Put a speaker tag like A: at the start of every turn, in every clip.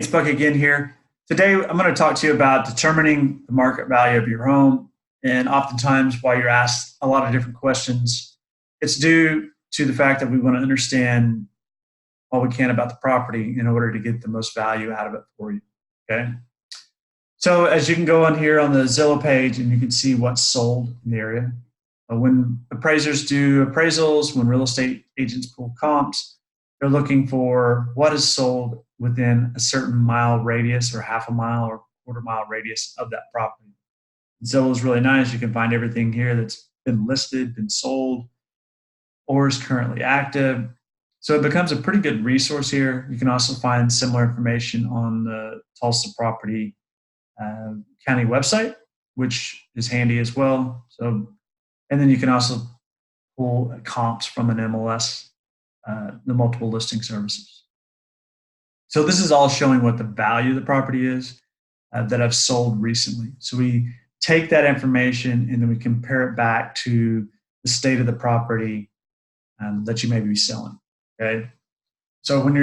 A: Buck again here. Today, I'm going to talk to you about determining the market value of your home. And oftentimes, while you're asked a lot of different questions, it's due to the fact that we want to understand all we can about the property in order to get the most value out of it for you. Okay. So, as you can go on here on the Zillow page and you can see what's sold in the area. When appraisers do appraisals, when real estate agents pull comps, they're looking for what is sold within a certain mile radius or half a mile or quarter mile radius of that property. Zillow is really nice. You can find everything here that's been listed, been sold, or is currently active. So it becomes a pretty good resource here. You can also find similar information on the Tulsa property county website, which is handy as well. So, and then you can also pull comps from an MLS, the multiple listing services. So this is all showing what the value of the property is that I've sold recently. So we take that information and then we compare it back to the state of the property that you may be selling. Okay. So when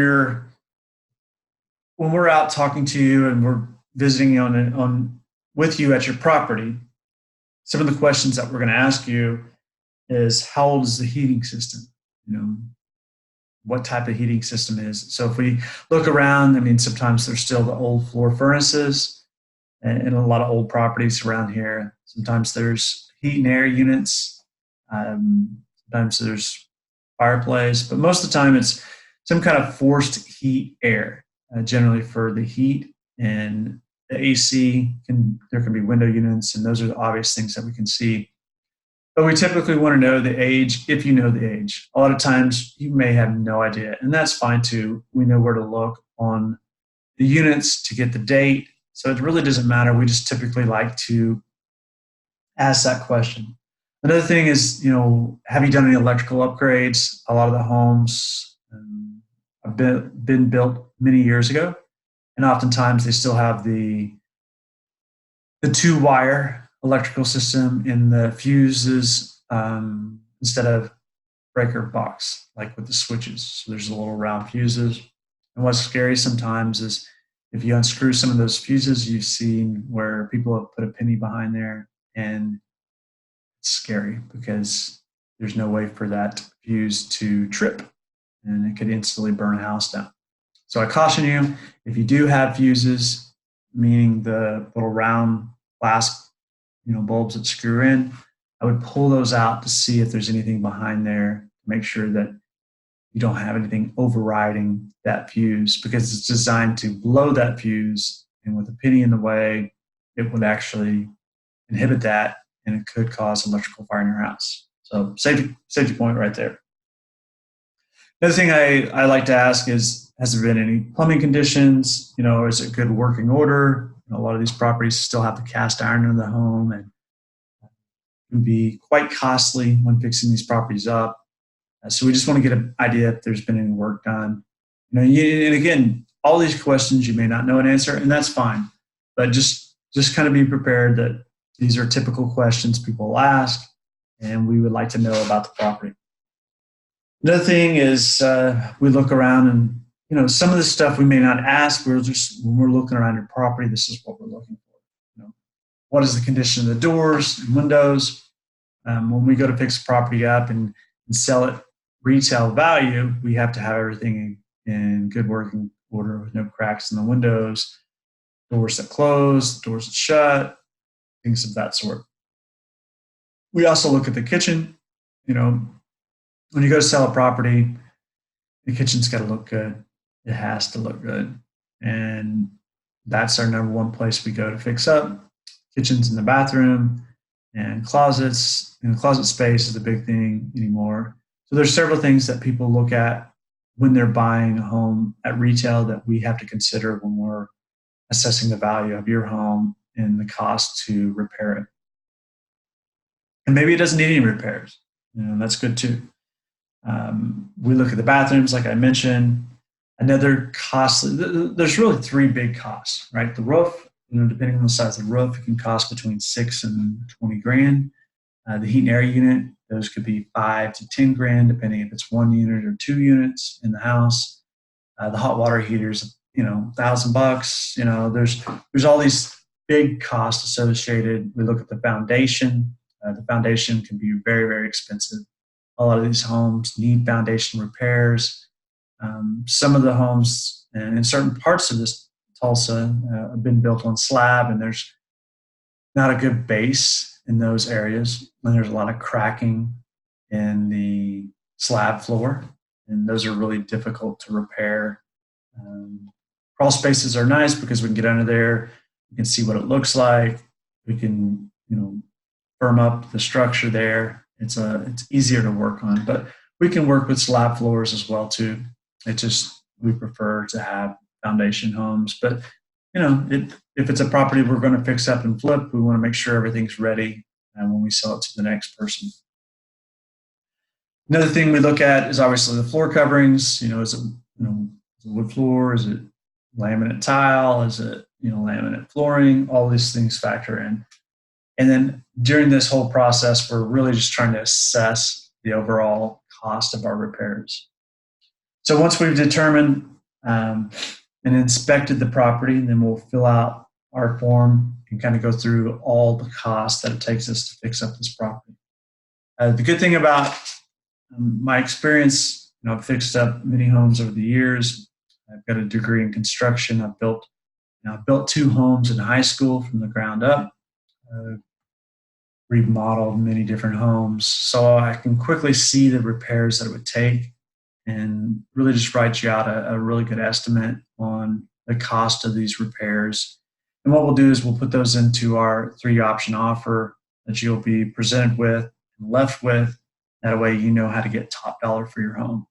A: we're out talking to you and we're visiting with you at your property, some of the questions that we're going to ask you is how old is the heating system? What type of heating system is. So if we look around, I mean, sometimes there's still the old floor furnaces and a lot of old properties around here. Sometimes there's heat and air units. Sometimes there's fireplace, but most of the time it's some kind of forced heat air, generally for the heat and the AC. There can be window units, and those are the obvious things that we can see. But we typically want to know the age if you know the age. A lot of times you may have no idea, and that's fine too. We know where to look on the units to get the date. So it really doesn't matter. We just typically like to ask that question. Another thing is, have you done any electrical upgrades? A lot of the homes have been built many years ago, and oftentimes they still have the two-wire electrical system in the fuses instead of breaker box, like with the switches. So there's the little round fuses. And what's scary sometimes is if you unscrew some of those fuses, you've seen where people have put a penny behind there, and it's scary because there's no way for that fuse to trip, and it could instantly burn a house down. So I caution you, if you do have fuses, meaning the little round glass bulbs that screw in, I would pull those out to see if there's anything behind there, make sure that you don't have anything overriding that fuse, because it's designed to blow that fuse, and with a penny in the way, it would actually inhibit that, and it could cause electrical fire in your house. So safety point right there. The other thing I like to ask is, has there been any plumbing conditions? Is it good working order? A lot of these properties still have the cast iron in the home, and it can be quite costly when fixing these properties up. So we just want to get an idea if there's been any work done. And again, all these questions you may not know an answer, and that's fine. But just kind of be prepared that these are typical questions people will ask, and we would like to know about the property. Another thing is we look around and some of the stuff we may not ask. When we're looking around your property, this is what we're looking for. What is the condition of the doors and windows? When we go to fix a property up and sell it retail value, we have to have everything in good working order with no cracks in the windows, doors that close, doors that shut, things of that sort. We also look at the kitchen. When you go to sell a property, the kitchen's got to look good. It has to look good. And that's our number one place we go to fix up. Kitchens in the bathroom and closets. Closet space is a big thing anymore. So there's several things that people look at when they're buying a home at retail that we have to consider when we're assessing the value of your home and the cost to repair it. And maybe it doesn't need any repairs. That's good too. We look at the bathrooms, like I mentioned. Another costly, there's really three big costs, right? The roof, depending on the size of the roof, it can cost between $6,000 and $20,000. The heat and air unit, those could be $5,000 to $10,000, depending if it's one unit or two units in the house. The hot water heaters $1,000. There's all these big costs associated. We look at the foundation. The foundation can be very, very expensive. A lot of these homes need foundation repairs. Some of the homes and in certain parts of this Tulsa have been built on slab, and there's not a good base in those areas. And there's a lot of cracking in the slab floor, and those are really difficult to repair. Crawl spaces are nice because we can get under there, we can see what it looks like, we can firm up the structure there. It's easier to work on, but we can work with slab floors as well too. It just we prefer to have foundation homes, but if it's a property we're going to fix up and flip, we want to make sure everything's ready when we sell it to the next person. Another thing we look at is obviously the floor coverings. Is it wood floor? Is it laminate tile? Is it laminate flooring? All these things factor in. And then during this whole process, we're really just trying to assess the overall cost of our repairs. So once we've determined and inspected the property, then we'll fill out our form and kind of go through all the costs that it takes us to fix up this property. The good thing about my experience, I've fixed up many homes over the years. I've got a degree in construction. I've built 2 homes in high school from the ground up. Remodeled many different homes, so I can quickly see the repairs that it would take, and really just write you out a really good estimate on the cost of these repairs. And what we'll do is we'll put those into our 3-option offer that you'll be presented with and left with. That way you know how to get top dollar for your home.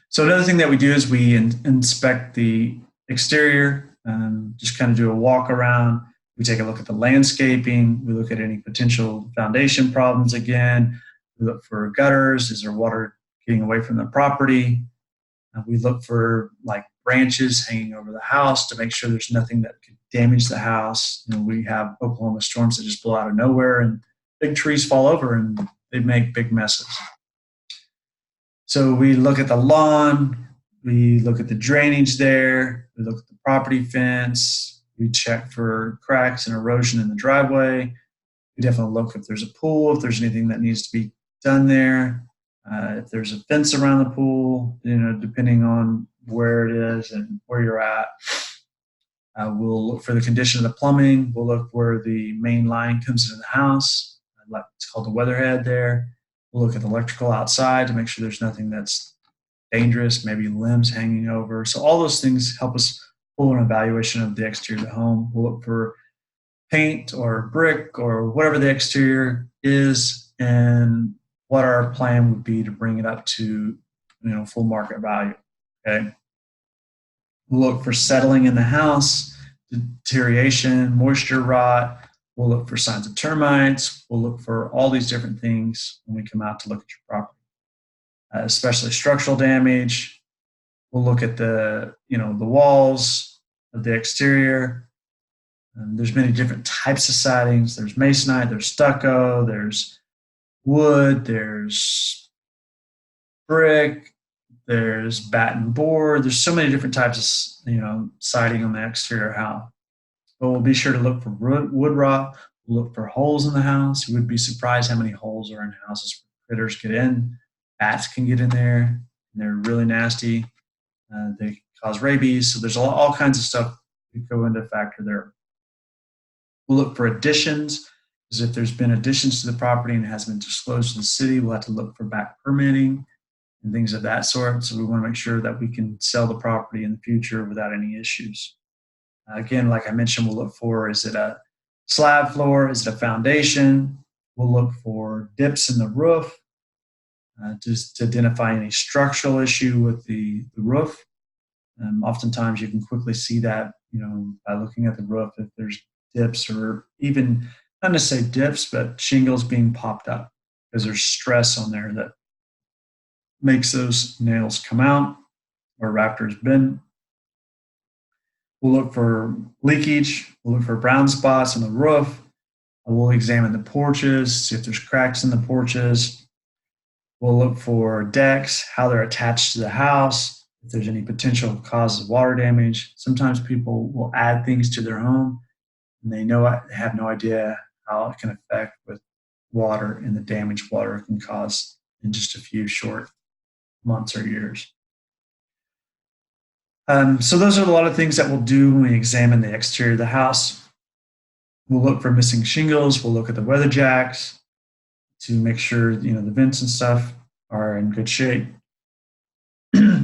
A: So another thing that we do is we inspect the exterior, just kind of do a walk around. We take a look at the landscaping. We look at any potential foundation problems again. We look for gutters. Is there water getting away from the property? We look for branches hanging over the house to make sure there's nothing that could damage the house. We have Oklahoma storms that just blow out of nowhere and big trees fall over and they make big messes. So we look at the lawn. We look at the drainage there. We look at the property fence. We check for cracks and erosion in the driveway. We definitely look if there's a pool, if there's anything that needs to be done there. If there's a fence around the pool, depending on where it is and where you're at. We'll look for the condition of the plumbing. We'll look where the main line comes into the house. It's called the weatherhead there. We'll look at the electrical outside to make sure there's nothing that's dangerous, maybe limbs hanging over. So all those things help us pull an evaluation of the exterior of the home. We'll look for paint or brick or whatever the exterior is and what our plan would be to bring it up to full market value. Okay. We'll look for settling in the house, deterioration, moisture rot. We'll look for signs of termites. We'll look for all these different things when we come out to look at your property, especially structural damage. We'll look at the walls of the exterior. There's many different types of sidings. There's masonite, there's stucco, there's wood, there's brick, there's batten board. There's so many different types of siding on the exterior house. But we'll be sure to look for wood rot. We'll look for holes in the house. You would be surprised how many holes are in houses where critters get in. Bats can get in there, and they're really nasty. They cause rabies. So there's all kinds of stuff that go into factor there. We'll look for additions, because if there's been additions to the property and it hasn't been disclosed to the city, we'll have to look for back permitting and things of that sort. So we want to make sure that we can sell the property in the future without any issues. Again, like I mentioned, we'll look for, is it a slab floor? Is it a foundation? We'll look for dips in the roof just to identify any structural issue with the roof. Oftentimes you can quickly see that, by looking at the roof, if there's dips or even, not necessarily dips, but shingles being popped up because there's stress on there that makes those nails come out or rafters bend. We'll look for leakage. We'll look for brown spots on the roof. We'll examine the porches, see if there's cracks in the porches. We'll look for decks, how they're attached to the house. if there's any potential causes of water damage. Sometimes people will add things to their home and they have no idea how it can affect with water and the damage water can cause in just a few short months or years. So those are a lot of things that we'll do when we examine the exterior of the house. We'll look for missing shingles. We'll look at the weather jacks to make sure the vents and stuff are in good shape.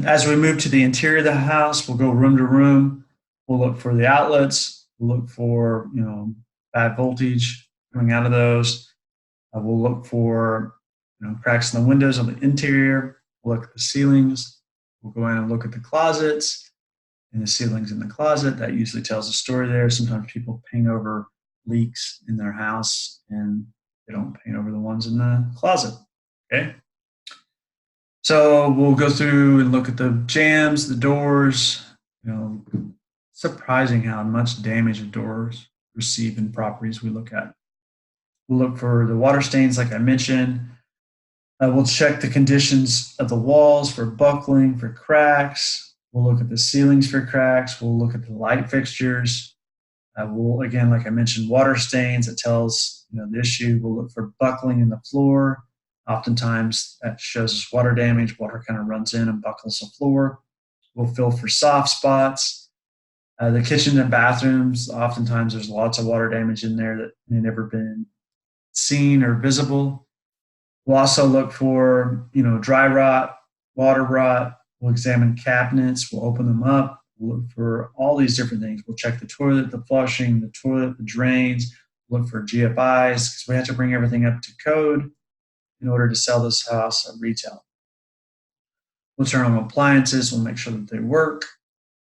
A: As we move to the interior of the house, we'll go room to room. We'll look for the outlets. We'll look for bad voltage coming out of those. We'll look for cracks in the windows on the interior. We'll look at the ceilings. We'll go in and look at the closets and the ceilings in the closet. That usually tells a story there. Sometimes people paint over leaks in their house and they don't paint over the ones in the closet. Okay. So we'll go through and look at the jambs, the doors. Surprising how much damage the doors receive in properties we look at. We'll look for the water stains, like I mentioned. We'll check the conditions of the walls for buckling, for cracks. We'll look at the ceilings for cracks. We'll look at the light fixtures. We'll, again, like I mentioned, water stains. That tells the issue. We'll look for buckling in the floor. Oftentimes that shows us water damage. Water kind of runs in and buckles the floor. We'll feel for soft spots. The kitchen and bathrooms, oftentimes there's lots of water damage in there that may never been seen or visible. We'll also look for, dry rot, water rot. We'll examine cabinets. We'll open them up. We'll look for all these different things. We'll check the toilet, the flushing, the toilet, the drains. We'll look for GFIs because we have to bring everything up to code in order to sell this house at retail. We'll turn on appliances. We'll make sure that they work.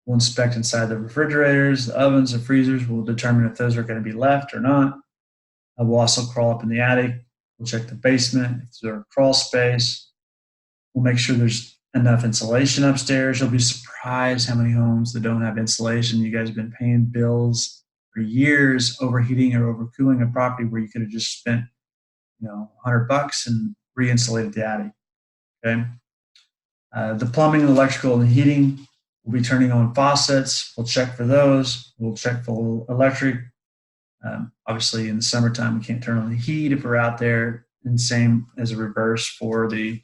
A: We'll inspect inside the refrigerators, the ovens, the freezers. We'll determine if those are going to be left or not. We'll also crawl up in the attic. We'll check the basement, if there's a crawl space. We'll make sure there's enough insulation upstairs. You'll be surprised how many homes that don't have insulation. You guys have been paying bills for years overheating or overcooling a property where you could have just spent $100 and re-insulated the attic. Okay. The plumbing, electrical, and heating. We'll be turning on faucets. We'll check for those. We'll check for electric. Obviously, in the summertime, we can't turn on the heat if we're out there, and same as a reverse for the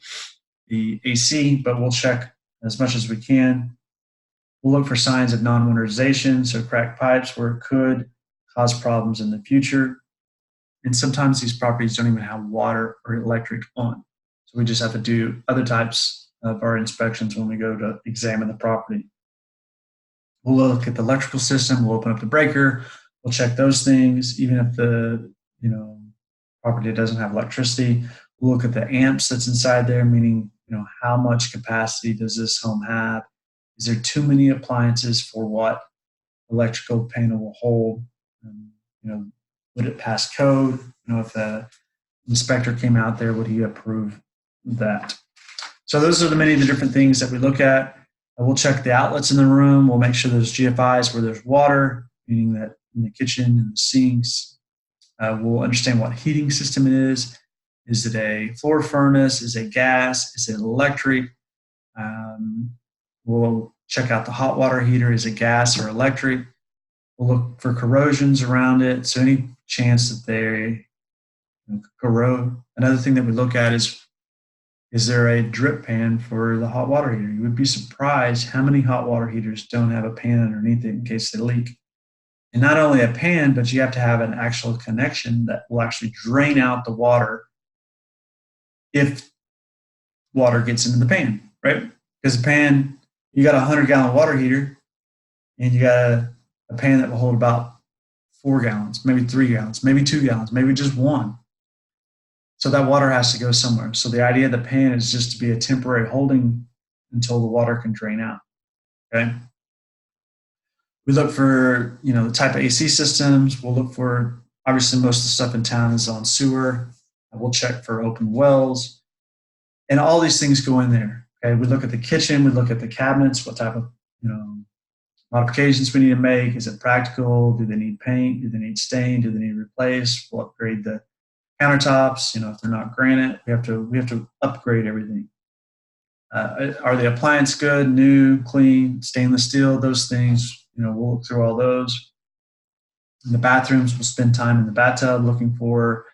A: AC, but we'll check as much as we can. We'll look for signs of non-winterization, so cracked pipes where it could cause problems in the future. And sometimes these properties don't even have water or electric on. So we just have to do other types of our inspections when we go to examine the property. We'll look at the electrical system. We'll open up the breaker. We'll check those things. Even if the property doesn't have electricity, we'll look at the amps that's inside there, meaning how much capacity does this home have? Is there too many appliances for what electrical panel will hold? Would it pass code? If the inspector came out there, would he approve that? So those are the many of the different things that we look at. We'll check the outlets in the room. We'll make sure there's GFIs where there's water, meaning that in the kitchen and the sinks. We'll understand what heating system it is. Is it a floor furnace? Is it gas? Is it electric? We'll check out the hot water heater. Is it gas or electric? We'll look for corrosions around it. So any chance that they corrode. Another thing that we look at is there a drip pan for the hot water heater? You would be surprised how many hot water heaters don't have a pan underneath it in case they leak. And not only a pan, but you have to have an actual connection that will actually drain out the water if water gets into the pan, right? Because the pan, you got a 100-gallon water heater and you got a pan that will hold about 4 gallons, maybe 3 gallons, maybe 2 gallons, maybe just one. So that water has to go somewhere. So the idea of the pan is just to be a temporary holding until the water can drain out, okay? We look for, the type of AC systems. We'll look for, obviously most of the stuff in town is on sewer. We'll check for open wells. And all these things go in there, okay? We look at the kitchen. We look at the cabinets, what type of, modifications we need to make. Is it practical? Do they need paint? Do they need stain? Do they need replaced? We'll upgrade the countertops. If they're not granite, we have to upgrade everything. Are the appliance good, new, clean, stainless steel? Those things, we'll look through all those. In the bathrooms, we'll spend time in the bathtub looking for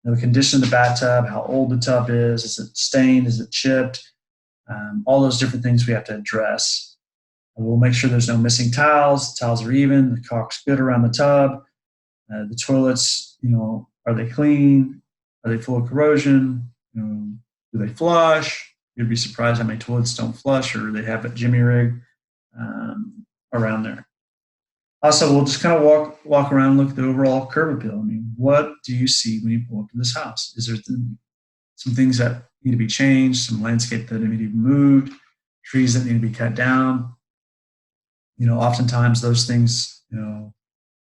A: the condition of the bathtub, how old the tub is it stained, is it chipped, all those different things we have to address. And we'll make sure there's no missing tiles. The tiles are even. The caulk's good around the tub. The toilets, are they clean? Are they full of corrosion? Do they flush? You'd be surprised how many toilets don't flush or they have a jimmy rig around there. Also, we'll just kind of walk around and look at the overall curb appeal. I mean, what do you see when you pull up to this house? Is there some things that need to be changed, some landscape that need to be moved, trees that need to be cut down? Oftentimes those things,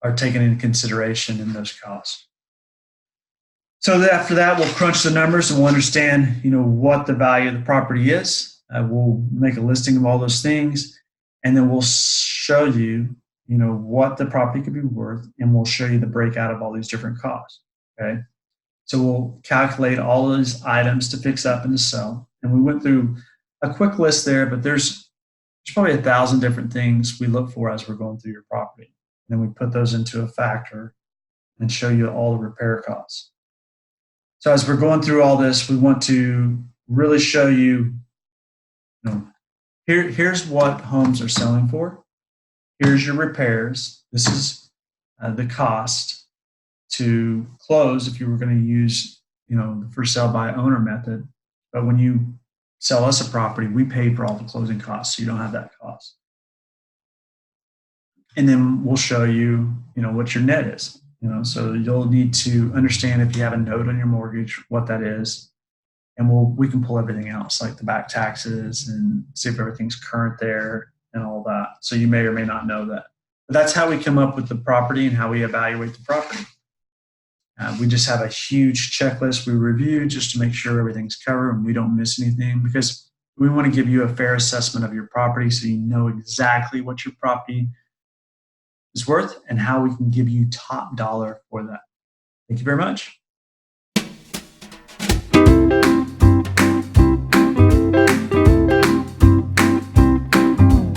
A: are taken into consideration in those costs. So after that, we'll crunch the numbers and we'll understand, what the value of the property is. We'll make a listing of all those things, and then we'll show you, what the property could be worth, and we'll show you the breakout of all these different costs. Okay. So we'll calculate all those items to fix up and to sell. And we went through a quick list there, but there's probably 1,000 different things we look for as we're going through your property. And then we put those into a factor and show you all the repair costs. So as we're going through all this, we want to really show you, here's what homes are selling for. Here's your repairs. This is the cost to close if you were going to use, the for sale by owner method. But when you sell us a property, we pay for all the closing costs, so you don't have that cost. And then we'll show you, what your net is. So you'll need to understand if you have a note on your mortgage, what that is. And we can pull everything else, like the back taxes, and see if everything's current there and all that. So you may or may not know that. But that's how we come up with the property and how we evaluate the property. We just have a huge checklist we review just to make sure everything's covered and we don't miss anything, because we want to give you a fair assessment of your property so you know exactly what your property is worth and how we can give you top dollar for that. Thank you very much.